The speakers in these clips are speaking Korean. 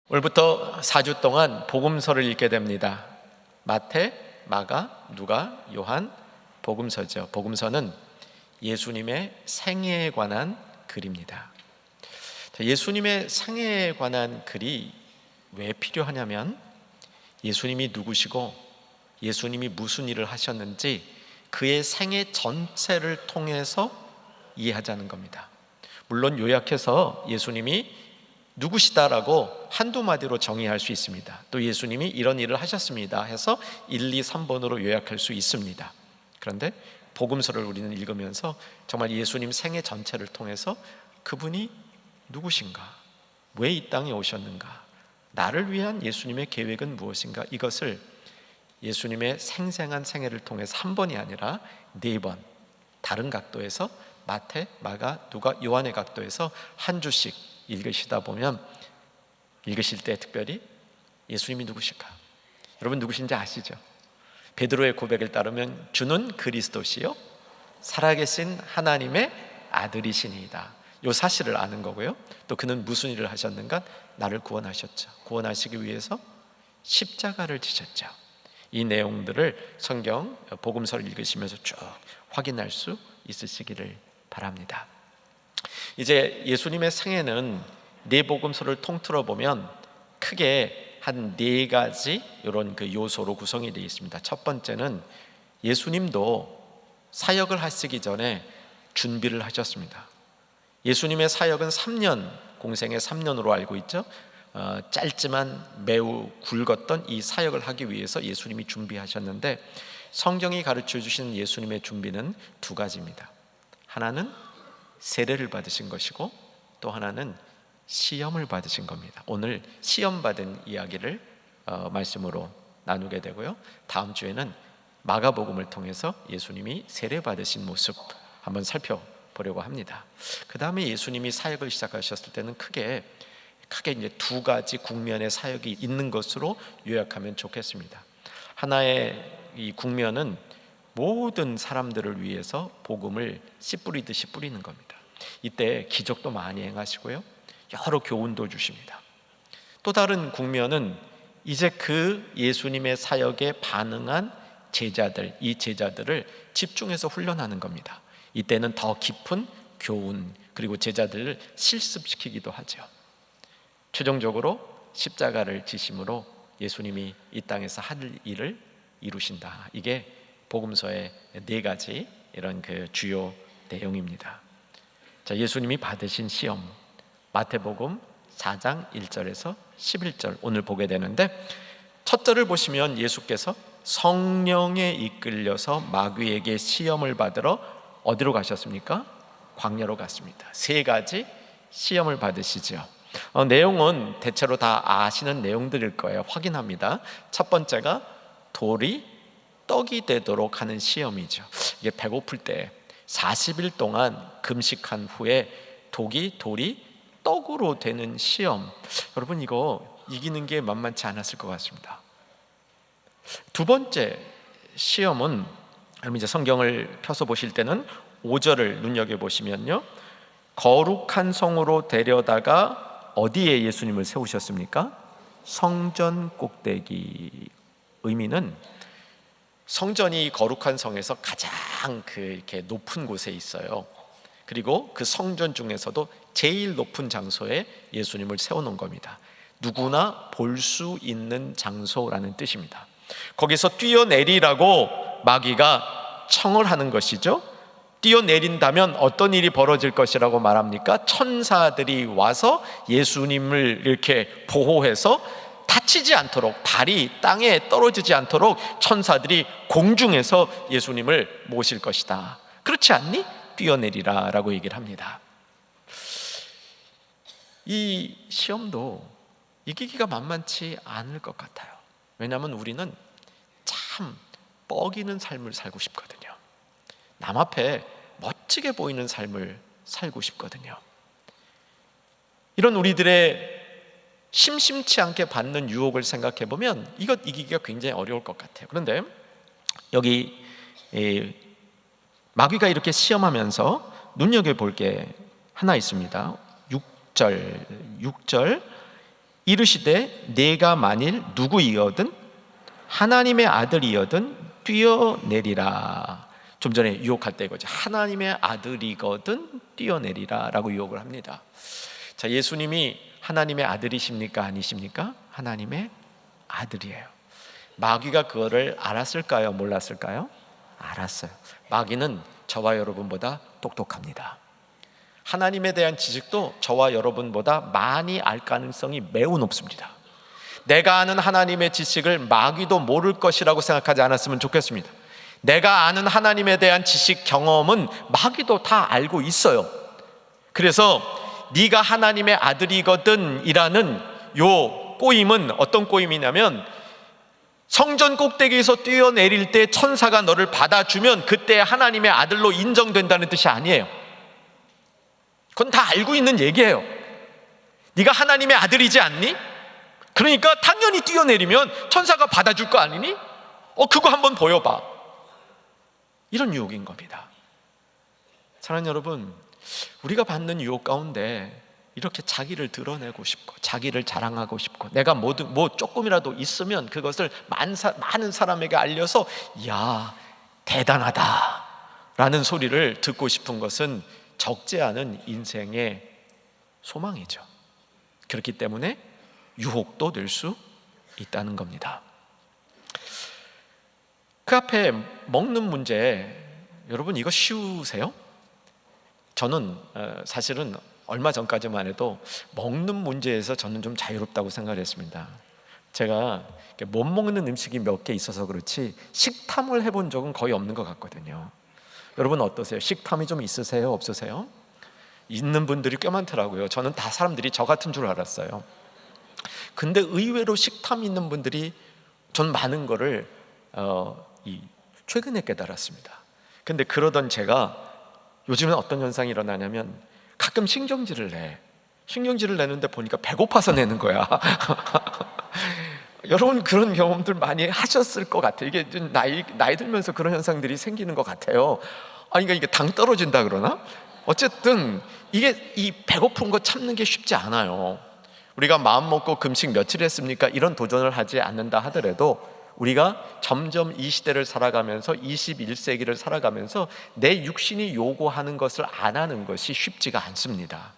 오늘부터 4주 동안 복음서를 읽게 됩니다. 마태, 마가, 누가, 요한, 복음서죠. 복음서는 예수님의 생애에 관한 글입니다. 예수님의 생애에 관한 글이 왜 필요하냐면 예수님이 누구시고 예수님이 무슨 일을 하셨는지 그의 생애 전체를 통해서 이해하자는 겁니다. 물론 요약해서 예수님이 누구시다라고 한두 마디로 정의할 수 있습니다. 또 예수님이 이런 일을 하셨습니다 해서 1, 2, 3번으로 요약할 수 있습니다. 그런데 복음서를 우리는 읽으면서 정말 예수님 생애 전체를 통해서 그분이 누구신가, 왜 이 땅에 오셨는가, 나를 위한 예수님의 계획은 무엇인가, 이것을 예수님의 생생한 생애를 통해서 한 번이 아니라 4번 다른 각도에서 마태, 마가, 누가, 요한의 각도에서 한 주씩 읽으시다 보면 읽으실 때 특별히 예수님이 누구실까? 여러분 누구신지 아시죠? 베드로의 고백을 따르면 주는 그리스도시요 살아계신 하나님의 아들이시니이다. 이 사실을 아는 거고요. 또 그는 무슨 일을 하셨는가? 나를 구원하셨죠. 구원하시기 위해서 십자가를 지셨죠. 이 내용들을 성경 복음서를 읽으시면서 쭉 확인할 수 있으시기를 바랍니다. 이제 예수님의 생애는 네 복음서를 통틀어 보면 크게 한 4가지 이런 그 요소로 구성이 되어 있습니다. 첫 번째는 예수님도 사역을 하시기 전에 준비를 하셨습니다. 예수님의 사역은 3년, 공생의 3년으로 알고 있죠. 짧지만 매우 굵었던 이 사역을 하기 위해서 예수님이 준비하셨는데, 성경이 가르쳐 주시는 예수님의 준비는 2가지입니다. 하나는 세례를 받으신 것이고 또 하나는 시험을 받으신 겁니다. 오늘 시험 받은 이야기를 말씀으로 나누게 되고요. 다음 주에는 마가복음을 통해서 예수님이 세례 받으신 모습 한번 살펴보려고 합니다. 그 다음에 예수님이 사역을 시작하셨을 때는 크게 이제 2가지 국면의 사역이 있는 것으로 요약하면 좋겠습니다. 하나의 이 국면은 모든 사람들을 위해서 복음을 씨 뿌리듯이 뿌리는 겁니다. 이때 기적도 많이 행하시고요, 여러 교훈도 주십니다. 또 다른 국면은 이제 그 예수님의 사역에 반응한 제자들, 이 제자들을 집중해서 훈련하는 겁니다. 이때는 더 깊은 교훈, 그리고 제자들을 실습시키기도 하죠. 최종적으로 십자가를 지심으로 예수님이 이 땅에서 할 일을 이루신다. 이게 복음서의 4가지 이런 그 주요 내용입니다. 자, 예수님이 받으신 시험, 마태복음 4장 1절에서 11절 오늘 보게 되는데, 첫 절을 보시면 예수께서 성령에 이끌려서 마귀에게 시험을 받으러 어디로 가셨습니까? 광야로 갔습니다. 3가지 시험을 받으시죠. 내용은 대체로 다 아시는 내용들일 거예요. 확인합니다. 첫 번째가 돌이 떡이 되도록 하는 시험이죠. 이게 배고플 때 40일 동안 금식한 후에 돌이 떡으로 되는 시험. 여러분 이거 이기는 게 만만치 않았을 것 같습니다. 2번째 시험은, 여러분 이제 성경을 펴서 보실 때는 5절을 눈여겨보시면요, 거룩한 성으로 데려다가 어디에 예수님을 세우셨습니까? 성전 꼭대기. 의미는 성전이 거룩한 성에서 가장 이렇게 높은 곳에 있어요. 그리고 그 성전 중에서도 제일 높은 장소에 예수님을 세워놓은 겁니다. 누구나 볼 수 있는 장소라는 뜻입니다. 거기서 뛰어내리라고 마귀가 청을 하는 것이죠. 뛰어내린다면 어떤 일이 벌어질 것이라고 말합니까? 천사들이 와서 예수님을 이렇게 보호해서 다치지 않도록, 발이 땅에 떨어지지 않도록 천사들이 공중에서 예수님을 모실 것이다. 그렇지 않니? 뛰어내리라 라고 얘기를 합니다. 이 시험도 이기기가 만만치 않을 것 같아요. 왜냐하면 우리는 참 뻐기는 삶을 살고 싶거든요. 남 앞에 멋지게 보이는 삶을 살고 싶거든요. 이런 우리들의 심심치 않게 받는 유혹을 생각해 보면 이것 이기기가 굉장히 어려울 것 같아요. 그런데 여기 마귀가 이렇게 시험하면서 눈여겨볼 게 하나 있습니다. 6절 이르시되 내가 만일 누구이거든 하나님의 아들이거든 뛰어내리라. 좀 전에 유혹할 때 이거죠. 하나님의 아들이거든 뛰어내리라 라고 유혹을 합니다. 자, 예수님이 하나님의 아들이십니까 아니십니까? 하나님의 아들이에요. 마귀가 그거를 알았을까요 몰랐을까요? 알았어요. 마귀는 저와 여러분보다 똑똑합니다. 하나님에 대한 지식도 저와 여러분보다 많이 알 가능성이 매우 높습니다. 내가 아는 하나님의 지식을 마귀도 모를 것이라고 생각하지 않았으면 좋겠습니다. 내가 아는 하나님에 대한 지식, 경험은 마귀도 다 알고 있어요. 그래서 네가 하나님의 아들이거든 이라는 요 꼬임은 어떤 꼬임이냐면, 성전 꼭대기에서 뛰어내릴 때 천사가 너를 받아주면 그때 하나님의 아들로 인정된다는 뜻이 아니에요. 그건 다 알고 있는 얘기예요. 네가 하나님의 아들이지 않니? 그러니까 당연히 뛰어내리면 천사가 받아줄 거 아니니? 그거 한번 보여봐. 이런 유혹인 겁니다. 사랑하는 여러분, 우리가 받는 유혹 가운데 이렇게 자기를 드러내고 싶고 자기를 자랑하고 싶고 내가 뭐 조금이라도 있으면 그것을 많은 사람에게 알려서 야 대단하다 라는 소리를 듣고 싶은 것은 적지 않은 인생의 소망이죠. 그렇기 때문에 유혹도 될 수 있다는 겁니다. 그 앞에 먹는 문제, 여러분 이거 쉬우세요? 저는 사실은 얼마 전까지만 해도 먹는 문제에서 저는 좀 자유롭다고 생각을 했습니다. 제가 못 먹는 음식이 몇 개 있어서 그렇지 식탐을 해본 적은 거의 없는 것 같거든요. 여러분 어떠세요? 식탐이 좀 있으세요? 없으세요? 있는 분들이 꽤 많더라고요. 저는 다 사람들이 저 같은 줄 알았어요. 근데 의외로 식탐 있는 분들이 전 많은 거를 최근에 깨달았습니다. 근데 그러던 제가 요즘은 어떤 현상이 일어나냐면 가끔 신경질을 내는데 보니까 배고파서 내는 거야. 여러분 그런 경험들 많이 하셨을 것 같아요. 이게 좀 나이 들면서 그런 현상들이 생기는 것 같아요. 그러니까 이게 당 떨어진다 그러나? 어쨌든 이게 이 배고픈 거 참는 게 쉽지 않아요. 우리가 마음 먹고 금식 며칠 했습니까? 이런 도전을 하지 않는다 하더라도 우리가 점점 이 시대를 살아가면서 21세기를 살아가면서 내 육신이 요구하는 것을 안 하는 것이 쉽지가 않습니다.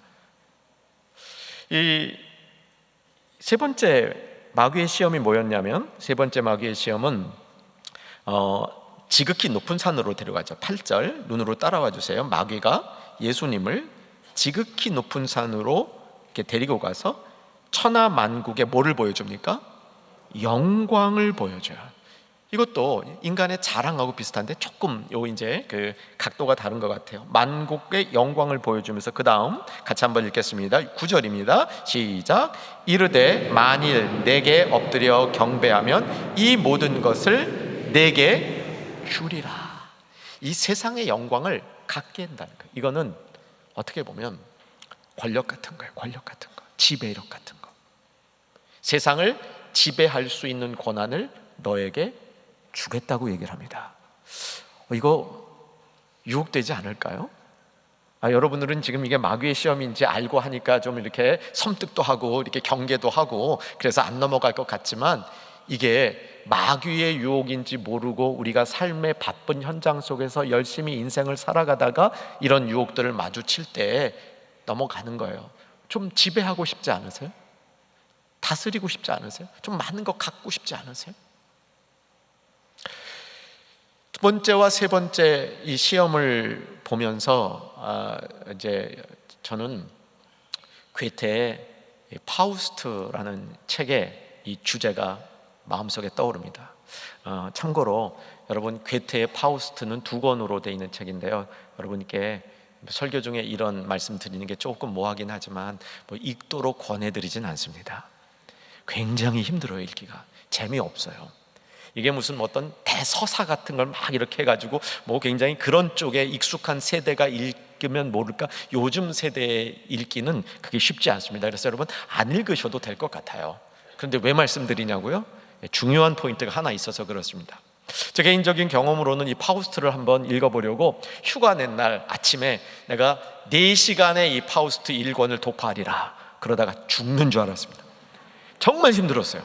이 세 번째 마귀의 시험이 뭐였냐면, 세 번째 마귀의 시험은 지극히 높은 산으로 데려가죠. 8절 눈으로 따라와 주세요. 마귀가 예수님을 지극히 높은 산으로 이렇게 데리고 가서 천하 만국에 뭐를 보여줍니까? 영광을 보여줘요. 이것도 인간의 자랑하고 비슷한데 조금 이제 그 각도가 다른 것 같아요. 만국의 영광을 보여주면서 그 다음 같이 한번 읽겠습니다. 9절입니다. 시작. 이르되 만일 내게 엎드려 경배하면 이 모든 것을 내게 주리라. 이 세상의 영광을 갖게 한다는 거예요. 이거는 어떻게 보면 권력 같은 거예요. 권력 같은 거, 지배력 같은 거. 세상을 지배할 수 있는 권한을 너에게 주겠다고 얘기를 합니다. 이거 유혹되지 않을까요? 여러분들은 지금 이게 마귀의 시험인지 알고 하니까 좀 이렇게 섬뜩도 하고 이렇게 경계도 하고 그래서 안 넘어갈 것 같지만, 이게 마귀의 유혹인지 모르고 우리가 삶의 바쁜 현장 속에서 열심히 인생을 살아가다가 이런 유혹들을 마주칠 때 넘어가는 거예요. 좀 지배하고 싶지 않으세요? 다스리고 싶지 않으세요? 좀 많은 거 갖고 싶지 않으세요? 두 번째와 세 번째 이 시험을 보면서 이제 저는 괴테의 파우스트라는 책의 이 주제가 마음속에 떠오릅니다. 참고로 여러분 괴테의 파우스트는 2권으로 되어 있는 책인데요. 여러분께 설교 중에 이런 말씀 드리는 게 조금 뭐하긴 하지만 읽도록 권해드리진 않습니다. 굉장히 힘들어요. 읽기가 재미없어요. 이게 무슨 어떤 대서사 같은 걸 막 이렇게 해가지고 굉장히 그런 쪽에 익숙한 세대가 읽으면 모를까, 요즘 세대의 읽기는 그게 쉽지 않습니다. 그래서 여러분 안 읽으셔도 될 것 같아요. 그런데 왜 말씀드리냐고요? 중요한 포인트가 하나 있어서 그렇습니다. 제 개인적인 경험으로는 이 파우스트를 한번 읽어보려고 휴가 낸 날 아침에 내가 4시간의 이 파우스트 1권을 독파하리라 그러다가 죽는 줄 알았습니다. 정말 힘들었어요.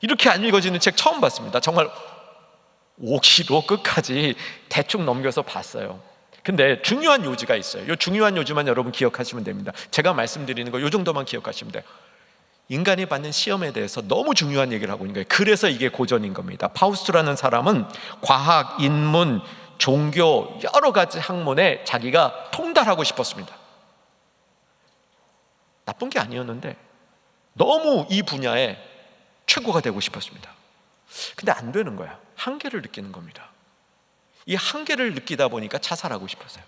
이렇게 안 읽어지는 책 처음 봤습니다. 정말 오기로 끝까지 대충 넘겨서 봤어요. 근데 중요한 요지가 있어요. 이 중요한 요지만 여러분 기억하시면 됩니다. 제가 말씀드리는 거 이 정도만 기억하시면 돼요. 인간이 받는 시험에 대해서 너무 중요한 얘기를 하고 있는 거예요. 그래서 이게 고전인 겁니다. 파우스트라는 사람은 과학, 인문, 종교 여러 가지 학문에 자기가 통달하고 싶었습니다. 나쁜 게 아니었는데 너무 이 분야에 최고가 되고 싶었습니다. 근데 안 되는 거야. 한계를 느끼는 겁니다. 이 한계를 느끼다 보니까 자살하고 싶었어요.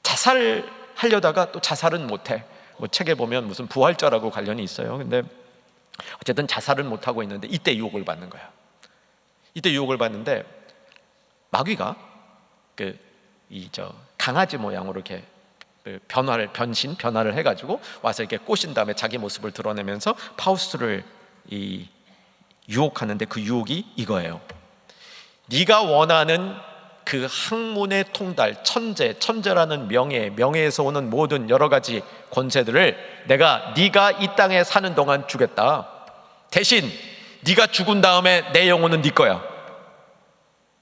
자살하려다가 또 자살은 못해. 뭐 책에 보면 무슨 부활절하고 관련이 있어요. 근데 어쨌든 자살은 못하고 있는데 이때 유혹을 받는 거야. 이때 유혹을 받는데 마귀가 강아지 모양으로 이렇게 변화를 해가지고 와서 이렇게 꼬신 다음에 자기 모습을 드러내면서 파우스트를 유혹하는데 그 유혹이 이거예요. 네가 원하는 그 학문의 통달, 천재라는 명예에서 오는 모든 여러 가지 권세들을 네가 이 땅에 사는 동안 주겠다. 대신 네가 죽은 다음에 내 영혼은 네 거야.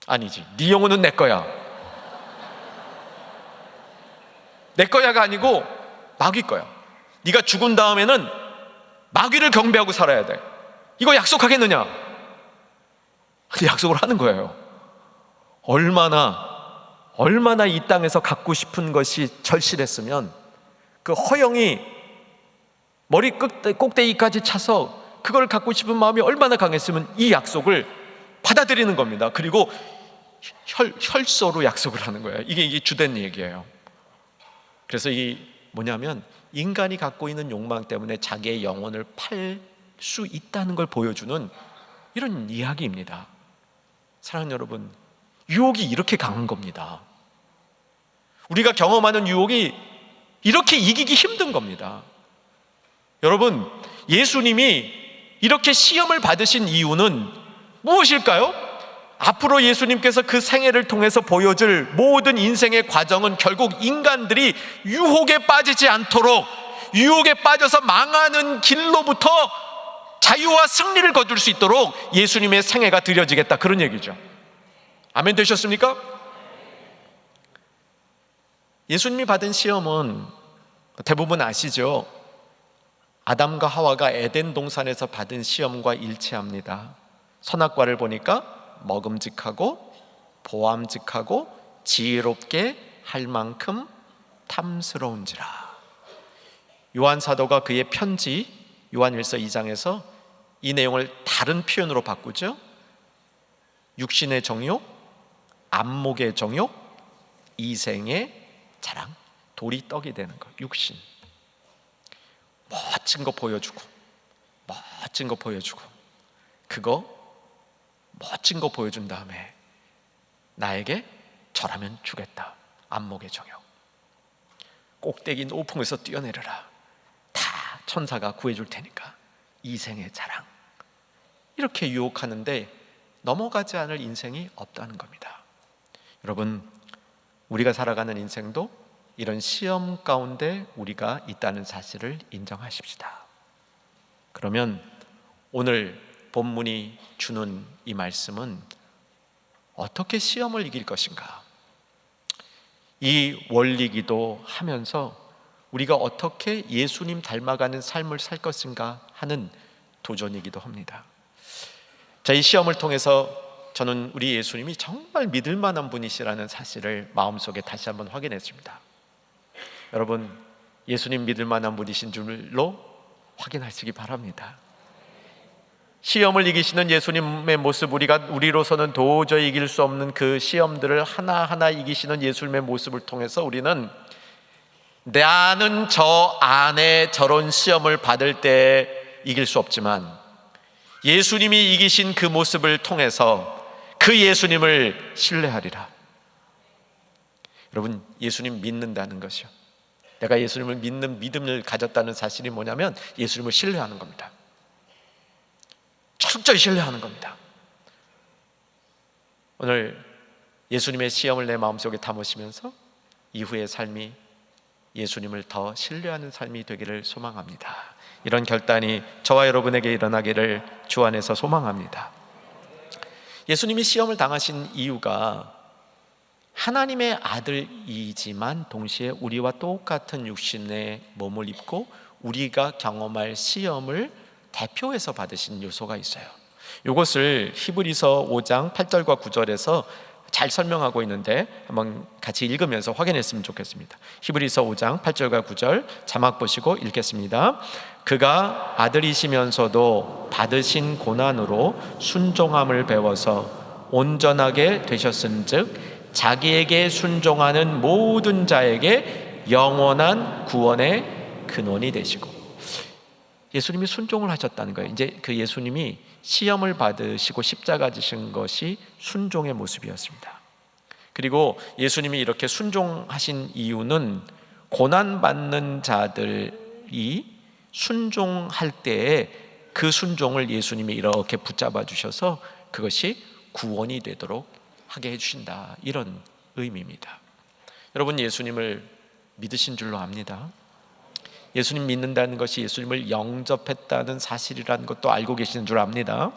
아니지, 네 영혼은 내 거야. 내 거야가 아니고 마귀 거야. 네가 죽은 다음에는 마귀를 경배하고 살아야 돼. 이거 약속하겠느냐? 근데 약속을 하는 거예요. 얼마나 이 땅에서 갖고 싶은 것이 절실했으면 그 허영이 머리 꼭대기까지 차서 그걸 갖고 싶은 마음이 얼마나 강했으면 이 약속을 받아들이는 겁니다. 그리고 혈서로 약속을 하는 거예요. 이게 주된 얘기예요. 그래서 뭐냐면 인간이 갖고 있는 욕망 때문에 자기의 영혼을 팔 수 있다는 걸 보여주는 이런 이야기입니다. 사랑하는 여러분, 유혹이 이렇게 강한 겁니다. 우리가 경험하는 유혹이 이렇게 이기기 힘든 겁니다. 여러분, 예수님이 이렇게 시험을 받으신 이유는 무엇일까요? 앞으로 예수님께서 그 생애를 통해서 보여줄 모든 인생의 과정은 결국 인간들이 유혹에 빠지지 않도록, 유혹에 빠져서 망하는 길로부터 자유와 승리를 거둘 수 있도록 예수님의 생애가 드려지겠다, 그런 얘기죠. 아멘 되셨습니까? 예수님이 받은 시험은 대부분 아시죠? 아담과 하와가 에덴 동산에서 받은 시험과 일치합니다. 선악과를 보니까 먹음직하고 보암직하고 지혜롭게 할 만큼 탐스러운지라. 요한 사도가 그의 편지 요한일서 2장에서 이 내용을 다른 표현으로 바꾸죠. 육신의 정욕, 안목의 정욕, 이생의 자랑, 돌이 떡이 되는 거. 육신, 멋진 거 보여주고 그거 멋진 거 보여준 다음에 나에게 절하면 주겠다. 안목의 정욕. 꼭대기 높음에서 뛰어내려라. 다 천사가 구해줄 테니까. 이생의 자랑. 이렇게 유혹하는데 넘어가지 않을 인생이 없다는 겁니다. 여러분, 우리가 살아가는 인생도 이런 시험 가운데 우리가 있다는 사실을 인정하십시다. 그러면 오늘 본문이 주는 이 말씀은 어떻게 시험을 이길 것인가? 이 원리기도 하면서 우리가 어떻게 예수님 닮아가는 삶을 살 것인가 하는 도전이기도 합니다. 자, 이 시험을 통해서 저는 우리 예수님이 정말 믿을 만한 분이시라는 사실을 마음속에 다시 한번 확인했습니다. 여러분, 예수님 믿을 만한 분이신 줄로 확인하시기 바랍니다. 시험을 이기시는 예수님의 모습, 우리로서는 도저히 이길 수 없는 그 시험들을 하나하나 이기시는 예수님의 모습을 통해서 우리는 나는 저 안에 저런 시험을 받을 때 이길 수 없지만 예수님이 이기신 그 모습을 통해서 그 예수님을 신뢰하리라. 여러분, 예수님 믿는다는 것이요, 내가 예수님을 믿는 믿음을 가졌다는 사실이 뭐냐면 예수님을 신뢰하는 겁니다. 철저히 신뢰하는 겁니다. 오늘 예수님의 시험을 내 마음속에 담으시면서 이후의 삶이 예수님을 더 신뢰하는 삶이 되기를 소망합니다. 이런 결단이 저와 여러분에게 일어나기를 주 안에서 소망합니다. 예수님이 시험을 당하신 이유가 하나님의 아들이지만 동시에 우리와 똑같은 육신의 몸을 입고 우리가 경험할 시험을 대표해서 받으신 요소가 있어요. 이것을 히브리서 5장 8절과 9절에서 잘 설명하고 있는데 한번 같이 읽으면서 확인했으면 좋겠습니다. 히브리서 5장 8절과 9절 자막 보시고 읽겠습니다. 그가 아들이시면서도 받으신 고난으로 순종함을 배워서 온전하게 되셨은즉 자기에게 순종하는 모든 자에게 영원한 구원의 근원이 되시고, 예수님이 순종을 하셨다는 거예요. 이제 그 예수님이 시험을 받으시고 십자가 지신 것이 순종의 모습이었습니다. 그리고 예수님이 이렇게 순종하신 이유는 고난받는 자들이 순종할 때에 그 순종을 예수님이 이렇게 붙잡아 주셔서 그것이 구원이 되도록 하게 해주신다, 이런 의미입니다. 여러분, 예수님을 믿으신 줄로 압니다. 예수님 믿는다는 것이 예수님을 영접했다는 사실이라는 것도 알고 계시는 줄 압니다.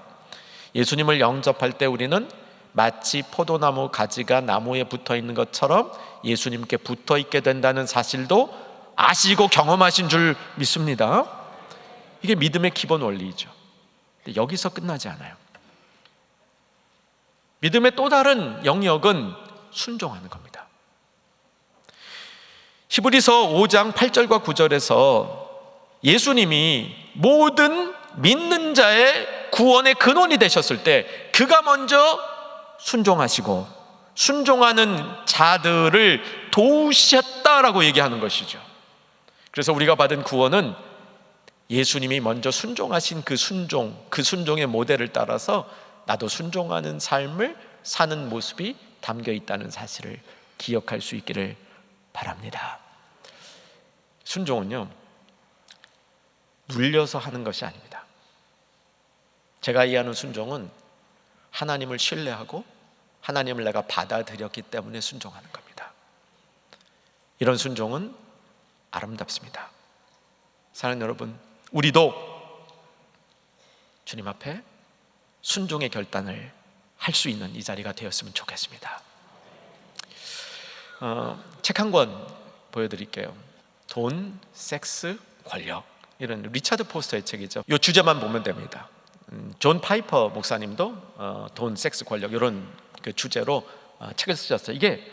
예수님을 영접할 때 우리는 마치 포도나무 가지가 나무에 붙어 있는 것처럼 예수님께 붙어 있게 된다는 사실도 아시고 경험하신 줄 믿습니다. 이게 믿음의 기본 원리이죠. 근데 여기서 끝나지 않아요. 믿음의 또 다른 영역은 순종하는 겁니다. 히브리서 5장 8절과 9절에서 예수님이 모든 믿는 자의 구원의 근원이 되셨을 때 그가 먼저 순종하시고 순종하는 자들을 도우셨다라고 얘기하는 것이죠. 그래서 우리가 받은 구원은 예수님이 먼저 순종하신 그 순종의 모델을 따라서 나도 순종하는 삶을 사는 모습이 담겨 있다는 사실을 기억할 수 있기를 바랍니다. 순종은요, 눌려서 하는 것이 아닙니다. 제가 이해하는 순종은 하나님을 신뢰하고 하나님을 내가 받아들였기 때문에 순종하는 겁니다. 이런 순종은 아름답습니다. 사랑하는 여러분, 우리도 주님 앞에 순종의 결단을 할 수 있는 이 자리가 되었으면 좋겠습니다. 책 한 권 보여드릴게요. 돈, 섹스, 권력, 이런 리차드 포스터의 책이죠. 이 주제만 보면 됩니다. 존 파이퍼 목사님도 돈, 섹스, 권력 이런 그 주제로 책을 쓰셨어요. 이게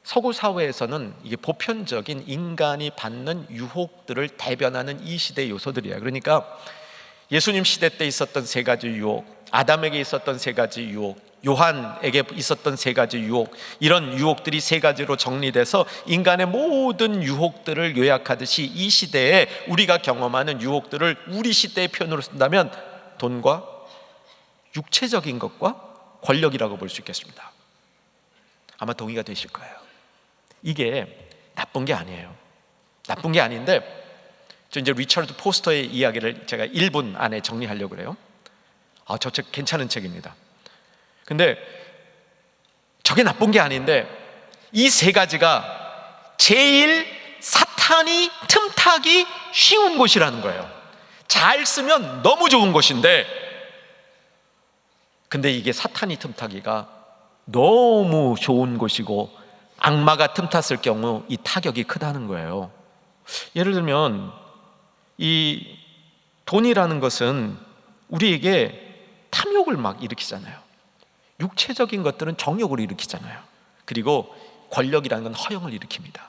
서구 사회에서는 이게 보편적인 인간이 받는 유혹들을 대변하는 이 시대의 요소들이에요. 그러니까 예수님 시대 때 있었던 세 가지 유혹, 아담에게 있었던 세 가지 유혹, 요한에게 있었던 세 가지 유혹, 이런 유혹들이 세 가지로 정리돼서 인간의 모든 유혹들을 요약하듯이 이 시대에 우리가 경험하는 유혹들을 우리 시대의 표현으로 쓴다면 돈과 육체적인 것과 권력이라고 볼 수 있겠습니다. 아마 동의가 되실 거예요. 이게 나쁜 게 아니에요. 나쁜 게 아닌데 저 이제 리처드 포스터의 이야기를 제가 1분 안에 정리하려고 그래요. 저 책 괜찮은 책입니다. 근데 저게 나쁜 게 아닌데 이 세 가지가 제일 사탄이 틈타기 쉬운 곳이라는 거예요. 잘 쓰면 너무 좋은 곳인데 근데 이게 사탄이 틈타기가 너무 좋은 곳이고 악마가 틈탔을 경우 이 타격이 크다는 거예요. 예를 들면 이 돈이라는 것은 우리에게 탐욕을 막 일으키잖아요. 육체적인 것들은 정욕을 일으키잖아요. 그리고 권력이라는 건 허영을 일으킵니다.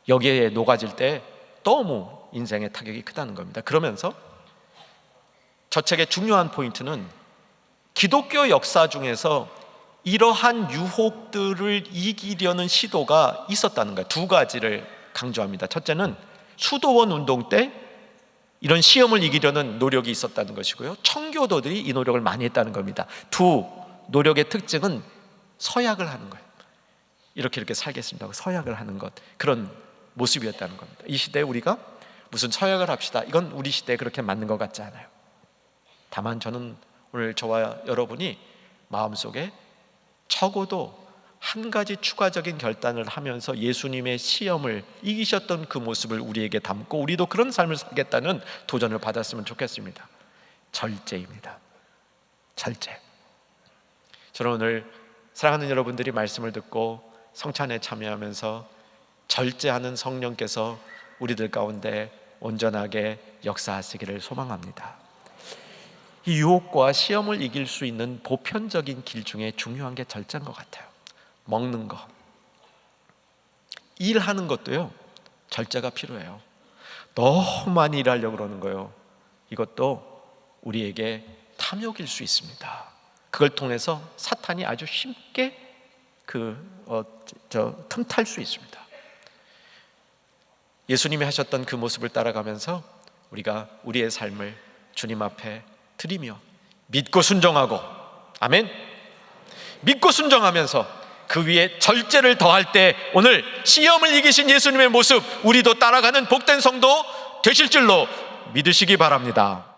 여기에 녹아질 때 너무 인생의 타격이 크다는 겁니다. 그러면서 저 책의 중요한 포인트는 기독교 역사 중에서 이러한 유혹들을 이기려는 시도가 있었다는 거예요. 두 가지를 강조합니다. 첫째는 수도원 운동 때 이런 시험을 이기려는 노력이 있었다는 것이고요, 청교도들이 이 노력을 많이 했다는 겁니다. 두 노력의 특징은 서약을 하는 거예요. 이렇게 살겠습니다. 서약을 하는 것, 그런 모습이었다는 겁니다. 이 시대에 우리가 무슨 서약을 합시다, 이건 우리 시대에 그렇게 맞는 것 같지 않아요. 다만 저는 오늘 저와 여러분이 마음속에 적어도 한 가지 추가적인 결단을 하면서 예수님의 시험을 이기셨던 그 모습을 우리에게 담고 우리도 그런 삶을 살겠다는 도전을 받았으면 좋겠습니다. 절제입니다. 절제. 저는 오늘 사랑하는 여러분들이 말씀을 듣고 성찬에 참여하면서 절제하는 성령께서 우리들 가운데 온전하게 역사하시기를 소망합니다. 이 유혹과 시험을 이길 수 있는 보편적인 길 중에 중요한 게 절제인 것 같아요. 먹는 거, 일하는 것도요, 절제가 필요해요. 너무 많이 일하려고 그러는 거예요. 이것도 우리에게 탐욕일 수 있습니다. 그걸 통해서 사탄이 아주 쉽게 틈탈 수 있습니다. 예수님이 하셨던 그 모습을 따라가면서 우리가 우리의 삶을 주님 앞에 드리며 믿고 순종하고, 아멘, 믿고 순종하면서 그 위에 절제를 더할 때 오늘 시험을 이기신 예수님의 모습 우리도 따라가는 복된 성도 되실 줄로 믿으시기 바랍니다.